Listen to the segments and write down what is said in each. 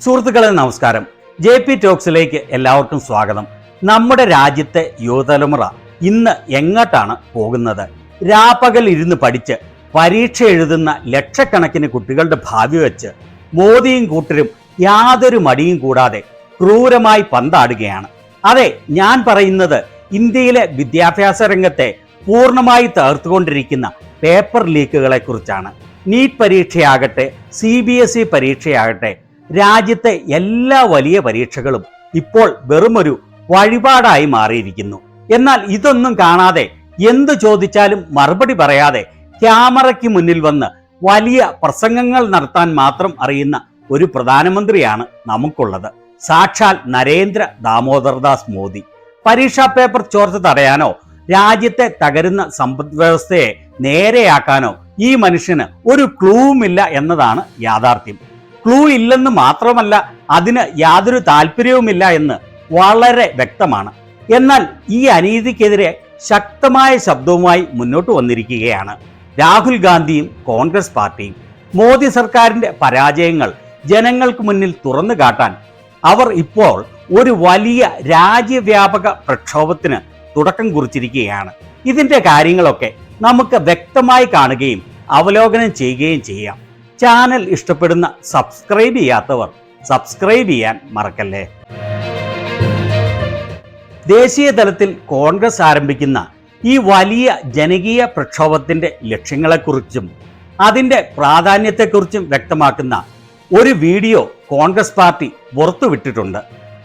സുഹൃത്തുക്കളെ നമസ്കാരം. JP ടോക്സിലേക്ക് എല്ലാവർക്കും സ്വാഗതം. നമ്മുടെ രാജ്യത്തെ യുവതലമുറ ഇന്ന് എങ്ങോട്ടാണ് പോകുന്നത്? രാപ്പകൽ ഇരുന്ന് പഠിച്ച് പരീക്ഷ എഴുതുന്ന ലക്ഷക്കണക്കിന് കുട്ടികളുടെ ഭാവി വെച്ച് മോദിയും കൂട്ടരും യാതൊരു മടിയും കൂടാതെ ക്രൂരമായി പന്താടുകയാണ്. അതെ, ഞാൻ പറയുന്നത് ഇന്ത്യയിലെ വിദ്യാഭ്യാസ രംഗത്തെ പൂർണ്ണമായി തകർത്തുകൊണ്ടിരിക്കുന്ന പേപ്പർ ലീക്കുകളെ കുറിച്ചാണ്. നീറ്റ് പരീക്ഷയാകട്ടെ, CBSE പരീക്ഷയാകട്ടെ, രാജ്യത്തെ എല്ലാ വലിയ പരീക്ഷകളും ഇപ്പോൾ വെറുമൊരു വഴിപാടായി മാറിയിരിക്കുന്നു. എന്നാൽ ഇതൊന്നും കാണാതെ എന്തു ചോദിച്ചാലും മറുപടി പറയാതെ ക്യാമറയ്ക്ക് മുന്നിൽ വന്ന് വലിയ പ്രസംഗങ്ങൾ നടത്താൻ മാത്രം അറിയുന്ന ഒരു പ്രധാനമന്ത്രിയാണ് നമുക്കുള്ളത്. സാക്ഷാൽ നരേന്ദ്ര ദാമോദർദാസ് മോദി. പരീക്ഷാ പേപ്പർ ചോർച്ച തടയാനോ രാജ്യത്തെ തകരുന്ന സമ്പദ് വ്യവസ്ഥയെ നേരെയാക്കാനോ ഈ മനുഷ്യന് ഒരു ക്ലൂവുമില്ല എന്നതാണ് യാഥാർത്ഥ്യം. ക്ലൂ ഇല്ലെന്ന് മാത്രമല്ല, അതിന് യാതൊരു താല്പര്യവുമില്ല എന്ന് വളരെ വ്യക്തമാണ്. എന്നാൽ ഈ അനീതിക്കെതിരെ ശക്തമായ ശബ്ദവുമായി മുന്നോട്ട് വന്നിരിക്കുകയാണ് രാഹുൽ ഗാന്ധിയും കോൺഗ്രസ് പാർട്ടിയും. മോദി സർക്കാരിന്റെ പരാജയങ്ങൾ ജനങ്ങൾക്ക് മുന്നിൽ തുറന്നു കാട്ടാൻ അവർ ഇപ്പോൾ ഒരു വലിയ രാജ്യവ്യാപക പ്രക്ഷോഭത്തിന് തുടക്കം കുറിച്ചിരിക്കുകയാണ്. ഇതിന്റെ കാര്യങ്ങളൊക്കെ നമുക്ക് വ്യക്തമായി കാണുകയും അവലോകനം ചെയ്യുകയും ചെയ്യാം. ചാനൽ ഇഷ്ടപ്പെടുന്ന സബ്സ്ക്രൈബ് ചെയ്യാത്തവർ സബ്സ്ക്രൈബ് ചെയ്യാൻ മറക്കല്ലേ. ദേശീയ തലത്തിൽ കോൺഗ്രസ് ആരംഭിക്കുന്ന ഈ വലിയ ജനകീയ പ്രക്ഷോഭത്തിന്റെ ലക്ഷ്യങ്ങളെക്കുറിച്ചും അതിന്റെ പ്രാധാന്യത്തെക്കുറിച്ചും വ്യക്തമാക്കുന്ന ഒരു വീഡിയോ കോൺഗ്രസ് പാർട്ടി പുറത്തുവിട്ടിട്ടുണ്ട്.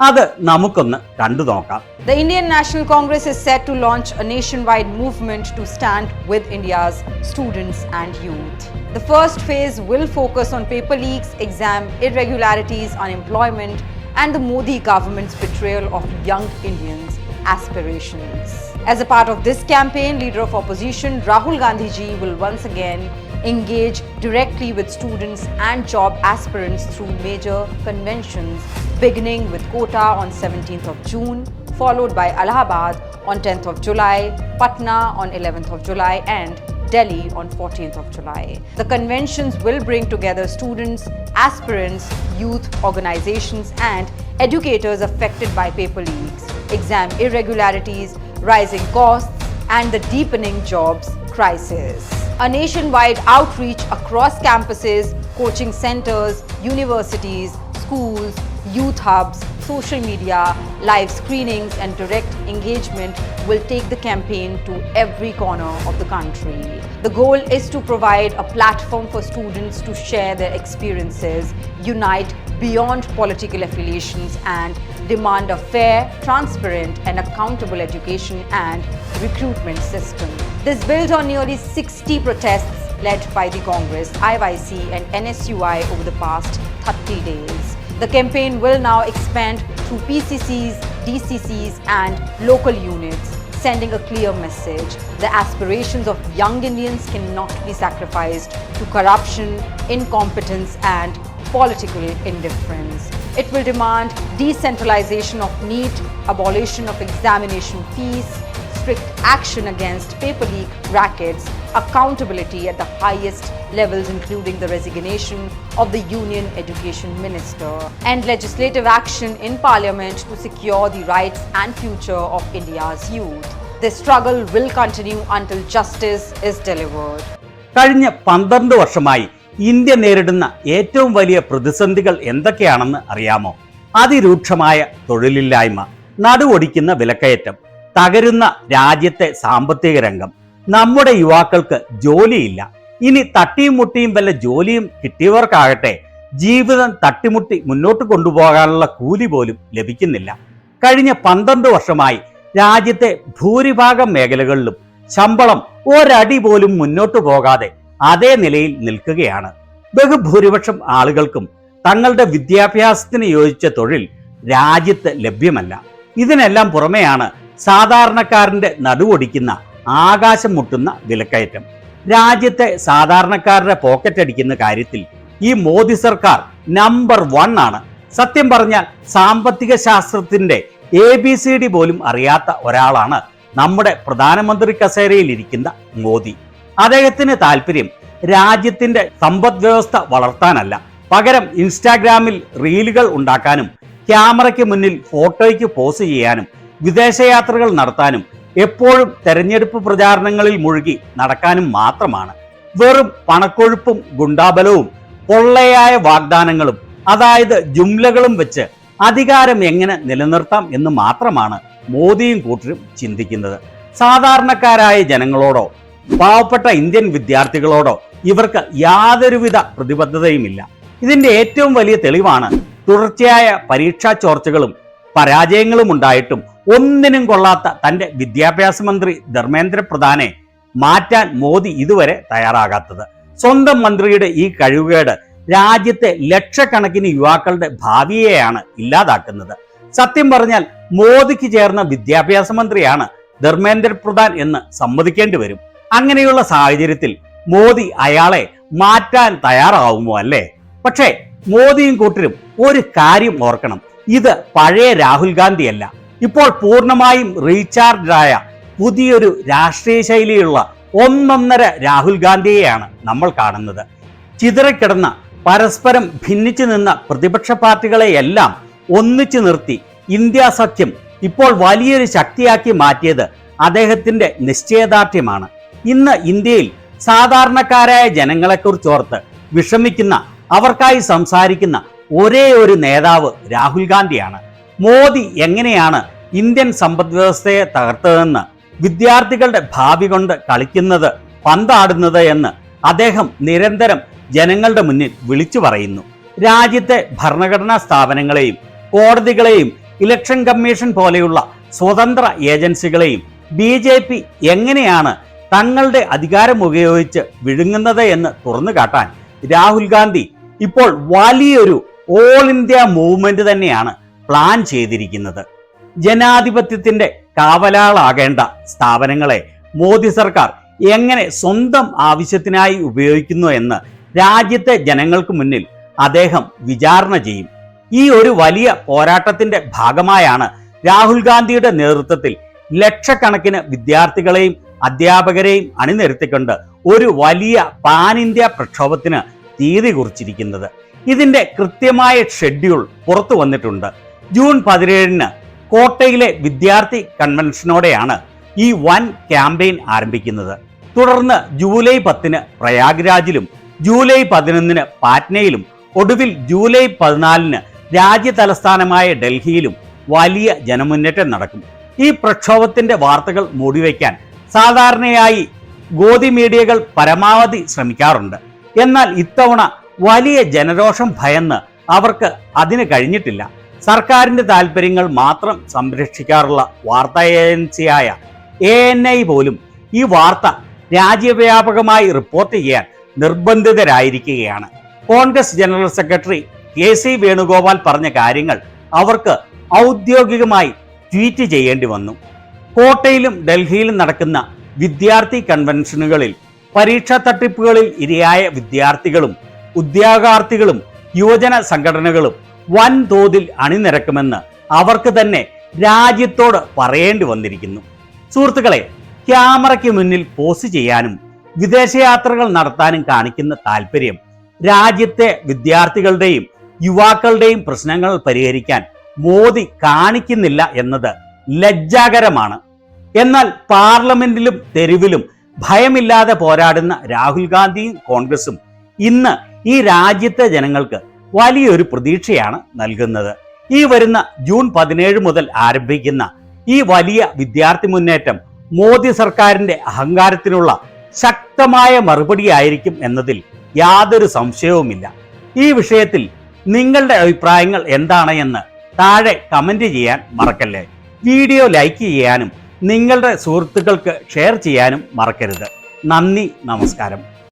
അത് നമുക്കൊന്ന് കണ്ടു നോക്കാം. The Indian National Congress is set to launch a nationwide movement to stand with India's students and youth. The first phase will focus on paper leaks, exam irregularities, unemployment, and the Modi government's betrayal of young Indians' aspirations. As a part of this campaign, leader of opposition Rahul Gandhi ji will once again engage directly with students and job aspirants through major conventions, beginning with Kota on 17th of June, followed by Allahabad on 10th of July, Patna on 11th of July, and Delhi on 14th of July. The conventions will bring together students, aspirants, youth organizations, and educators affected by paper leaks, exam irregularities, rising costs, and the deepening jobs crisis. A nationwide outreach across campuses, coaching centers, universities, schools, youth hubs, social media, live screenings, and direct engagement will take the campaign to every corner of the country. The goal is to provide a platform for students to share their experiences, unite beyond political affiliations, and demand a fair, transparent, and accountable education and recruitment system. This builds on nearly 60 protests led by the Congress, IYC, and NSUI over the past 30 days. The campaign will now expand to PCCs, DCCs, and local units, sending a clear message. The aspirations of young Indians cannot be sacrificed to corruption, incompetence, and political indifference. It will demand decentralization of NEET, abolition of examination fees, strict action against paper leak rackets, accountability at the highest levels including the resignation of the Union Education Minister, and legislative action in Parliament to secure the rights and future of India's youth. This struggle will continue until justice is delivered. കഴിഞ്ഞ 12 വർഷമായി India നേരിടുന്ന ഏറ്റവും വലിയ പ്രതിസന്ധികൾ എന്തൊക്കെയാണെന്ന് അറിയാമോ? അതിരൂക്ഷമായ തൊഴിലില്ലായ്മ, നടുവൊടിക്കുന്ന വിലക്കയറ്റം, തകരുന്ന രാജ്യത്തെ സാമ്പത്തിക രംഗം, നമ്മുടെ യുവാക്കൾക്ക് ജോലിയില്ല. ഇനി തട്ടിയും മുട്ടിയും വല്ല ജോലിയും കിട്ടിയവർക്കാകട്ടെ ജീവിതം തട്ടിമുട്ടി മുന്നോട്ട് കൊണ്ടുപോകാനുള്ള കൂലി പോലും ലഭിക്കുന്നില്ല. കഴിഞ്ഞ 12 വർഷമായി രാജ്യത്തെ ഭൂരിഭാഗം മേഖലകളിലും ശമ്പളം ഒരടി പോലും മുന്നോട്ട് പോകാതെ അതേ നിലയിൽ നിൽക്കുകയാണ്. ബഹുഭൂരിപക്ഷം ആളുകൾക്കും തങ്ങളുടെ വിദ്യാഭ്യാസത്തിന് യോജിച്ച തൊഴിൽ രാജ്യത്ത് ലഭ്യമല്ല. ഇതിനെല്ലാം പുറമെയാണ് സാധാരണക്കാരന്റെ നടുവൊടിക്കുന്ന ആകാശം മുട്ടുന്ന വിലക്കയറ്റം. രാജ്യത്തെ സാധാരണക്കാരുടെ പോക്കറ്റ് അടിക്കുന്ന കാര്യത്തിൽ ഈ മോദി സർക്കാർ നമ്പർ 1 ആണ്. സത്യം പറഞ്ഞാൽ സാമ്പത്തിക ശാസ്ത്രത്തിന്റെ ABCD പോലും അറിയാത്ത ഒരാളാണ് നമ്മുടെ പ്രധാനമന്ത്രി കസേരയിൽ ഇരിക്കുന്ന മോദി. അദ്ദേഹത്തിന് താല്പര്യം രാജ്യത്തിന്റെ സമ്പദ് വ്യവസ്ഥ വളർത്താനല്ല, പകരം ഇൻസ്റ്റാഗ്രാമിൽ റീലുകൾ ഉണ്ടാക്കാനും ക്യാമറയ്ക്ക് മുന്നിൽ ഫോട്ടോയ്ക്ക് പോസ് ചെയ്യാനും വിദേശയാത്രകൾ നടത്താനും എപ്പോഴും തെരഞ്ഞെടുപ്പ് പ്രചാരണങ്ങളിൽ മുഴുകി നടക്കാനും മാത്രമാണ്. വെറും പണക്കൊഴുപ്പും ഗുണ്ടാബലവും പൊള്ളയായ വാഗ്ദാനങ്ങളും, അതായത് ജുംലകളും വെച്ച് അധികാരം എങ്ങനെ നിലനിർത്താം എന്ന് മാത്രമാണ് മോദിയും കൂട്ടരും ചിന്തിക്കുന്നത്. സാധാരണക്കാരായ ജനങ്ങളോടോ പാവപ്പെട്ട ഇന്ത്യൻ വിദ്യാർത്ഥികളോടോ ഇവർക്ക് യാതൊരുവിധ പ്രതിബദ്ധതയുമില്ല. ഇതിന്റെ ഏറ്റവും വലിയ തെളിവാണ് തുടർച്ചയായ പരീക്ഷാ ചോർച്ചകളും പരാജയങ്ങളും ഉണ്ടായിട്ടും ഒന്നിനും കൊള്ളാത്ത തന്റെ വിദ്യാഭ്യാസ മന്ത്രി ധർമ്മേന്ദ്ര പ്രധാനെ മാറ്റാൻ മോദി ഇതുവരെ തയ്യാറാകാത്തത്. സ്വന്തം മന്ത്രിയുടെ ഈ കഴിവുകേട് രാജ്യത്തെ ലക്ഷക്കണക്കിന് യുവാക്കളുടെ ഭാവിയെയാണ് ഇല്ലാതാക്കുന്നത്. സത്യം പറഞ്ഞാൽ മോദിക്ക് ചേർന്ന വിദ്യാഭ്യാസ മന്ത്രിയാണ് ധർമ്മേന്ദ്ര പ്രധാൻ എന്ന് സമ്മതിക്കേണ്ടി വരും. അങ്ങനെയുള്ള സാഹചര്യത്തിൽ മോദി അയാളെ മാറ്റാൻ തയ്യാറാവുമോ അല്ലേ? പക്ഷേ മോദിയും കൂട്ടരും ഒരു കാര്യം ഓർക്കണം, ഇത് പഴയ രാഹുൽ ഗാന്ധിയല്ല. ഇപ്പോൾ പൂർണ്ണമായും റീചാർജായ പുതിയൊരു രാഷ്ട്രീയ ശൈലിയുള്ള ഒന്നൊന്നര രാഹുൽ ഗാന്ധിയെയാണ് നമ്മൾ കാണുന്നത്. ചിതറിക്കിടന്ന പരസ്പരം ഭിന്നിച്ചു നിന്ന പ്രതിപക്ഷ പാർട്ടികളെയെല്ലാം ഒന്നിച്ചു നിർത്തി ഇന്ത്യ സഖ്യം ഇപ്പോൾ വലിയൊരു ശക്തിയാക്കി മാറ്റിയത് അദ്ദേഹത്തിന്റെ നിശ്ചയദാർഢ്യമാണ്. ഇന്ന് ഇന്ത്യയിൽ സാധാരണക്കാരായ ജനങ്ങളെക്കുറിച്ചോർത്ത് വിഷമിക്കുന്ന, അവർക്കായി സംസാരിക്കുന്ന ഒരേ ഒരു നേതാവ് രാഹുൽ ഗാന്ധിയാണ്. മോദി എങ്ങനെയാണ് ഇന്ത്യൻ സമ്പദ് വ്യവസ്ഥയെ തകർത്തതെന്ന്, വിദ്യാർത്ഥികളുടെ ഭാവി കൊണ്ട് കളിക്കുന്നത്, പന്താടുന്നത് എന്ന് അദ്ദേഹം നിരന്തരം ജനങ്ങളുടെ മുന്നിൽ വിളിച്ചു പറയുന്നു. രാജ്യത്തെ ഭരണഘടനാ സ്ഥാപനങ്ങളെയും കോടതികളെയും ഇലക്ഷൻ കമ്മീഷൻ പോലെയുള്ള സ്വതന്ത്ര ഏജൻസികളെയും BJP എങ്ങനെയാണ് തങ്ങളുടെ അധികാരം ഉപയോഗിച്ച് വിഴുങ്ങുന്നത് എന്ന് തുറന്നു കാട്ടാൻ രാഹുൽ ഗാന്ധി ഇപ്പോൾ വലിയൊരു ഓൾ ഇന്ത്യ മൂവ്മെന്റ് തന്നെയാണ് പ്ലാൻ ചെയ്തിരിക്കുന്നത്. ജനാധിപത്യത്തിന്റെ കാവലാളാകേണ്ട സ്ഥാപനങ്ങളെ മോദി സർക്കാർ എങ്ങനെ സ്വന്തം ആവശ്യത്തിനായി ഉപയോഗിക്കുന്നു എന്ന് രാജ്യത്തെ ജനങ്ങൾക്ക് മുന്നിൽ അദ്ദേഹം വിചാരണ ചെയ്യും. ഈ ഒരു വലിയ പോരാട്ടത്തിന്റെ ഭാഗമായാണ് രാഹുൽ ഗാന്ധിയുടെ നേതൃത്വത്തിൽ ലക്ഷക്കണക്കിന് വിദ്യാർത്ഥികളെയും അധ്യാപകരെയും അണിനിരത്തിക്കൊണ്ട് ഒരു വലിയ പാൻ ഇന്ത്യ പ്രക്ഷോഭത്തിന് തീയതി കുറിച്ചിരിക്കുന്നത്. ഇതിന്റെ കൃത്യമായ ഷെഡ്യൂൾ പുറത്തു വന്നിട്ടുണ്ട്. ജൂൺ 17-ന് കോട്ടയിലെ വിദ്യാർത്ഥി കൺവെൻഷനോടെയാണ് ഈ വൻ ക്യാമ്പയിൻ ആരംഭിക്കുന്നത്. തുടർന്ന് ജൂലൈ 10-ന് പ്രയാഗ്രാജിലും ജൂലൈ 11-ന് പാറ്റ്നയിലും ഒടുവിൽ ജൂലൈ 14-ന് രാജ്യ തലസ്ഥാനമായ ഡൽഹിയിലും വലിയ ജനമുന്നേറ്റം നടക്കും. ഈ പ്രക്ഷോഭത്തിന്റെ വാർത്തകൾ മൂടിവെക്കാൻ സാധാരണയായി ഗോദി മീഡിയകൾ പരമാവധി ശ്രമിക്കാറുണ്ട്. എന്നാൽ ഇത്തവണ വലിയ ജനരോഷം ഭയന്ന് അവർക്ക് അതിന് കഴിഞ്ഞിട്ടില്ല. സർക്കാരിന്റെ താല്പര്യങ്ങൾ മാത്രം സംരക്ഷിക്കാറുള്ള വാർത്താ ഏജൻസിയായ ANI പോലും ഈ വാർത്ത രാജ്യവ്യാപകമായി റിപ്പോർട്ട് ചെയ്യാൻ നിർബന്ധിതരായിരിക്കുകയാണ്. Congress general secretary KC Venugopal പറഞ്ഞ കാര്യങ്ങൾ അവർക്ക് ഔദ്യോഗികമായി ട്വീറ്റ് ചെയ്യേണ്ടി വന്നു. കോട്ടയിലും ഡൽഹിയിലും നടക്കുന്ന വിദ്യാർത്ഥി കൺവെൻഷനുകളിൽ പരീക്ഷാ തട്ടിപ്പുകളിൽ ഇരയായ വിദ്യാർത്ഥികളും ഉദ്യോഗാർത്ഥികളും യുവജന സംഘടനകളും വൻതോതിൽ അണിനിരക്കുമെന്ന് അവർക്ക് തന്നെ രാജ്യത്തോട് പറയേണ്ടി വന്നിരിക്കുന്നു. സുഹൃത്തുക്കളെ, ക്യാമറയ്ക്ക് മുന്നിൽ പോസ്റ്റ് ചെയ്യാനും വിദേശയാത്രകൾ നടത്താനും കാണിക്കുന്ന താല്പര്യം രാജ്യത്തെ വിദ്യാർത്ഥികളുടെയും യുവാക്കളുടെയും പ്രശ്നങ്ങൾ പരിഹരിക്കാൻ മോദി കാണിക്കുന്നില്ല എന്നത് ലജ്ജാകരമാണ്. എന്നാൽ പാർലമെന്റിലും തെരുവിലും ഭയമില്ലാതെ പോരാടുന്ന രാഹുൽ ഗാന്ധിയും കോൺഗ്രസും ഇന്ന് ഈ രാജ്യത്തെ ജനങ്ങൾക്ക് വലിയൊരു പ്രതീക്ഷയാണ് നൽകുന്നത്. ഈ വരുന്ന ജൂൺ 17 മുതൽ ആരംഭിക്കുന്ന ഈ വലിയ വിദ്യാർത്ഥി മുന്നേറ്റം മോദി സർക്കാരിന്റെ അഹങ്കാരത്തിനുള്ള ശക്തമായ മറുപടിയായിരിക്കും എന്നതിൽ യാതൊരു സംശയവുമില്ല. ഈ വിഷയത്തിൽ നിങ്ങളുടെ അഭിപ്രായങ്ങൾ എന്താണ് എന്ന് താഴെ കമന്റ് ചെയ്യാൻ മറക്കല്ലേ. വീഡിയോ ലൈക്ക് ചെയ്യാനും നിങ്ങളുടെ സുഹൃത്തുക്കൾക്ക് ഷെയർ ചെയ്യാനും മറക്കരുത്. നന്ദി, നമസ്കാരം.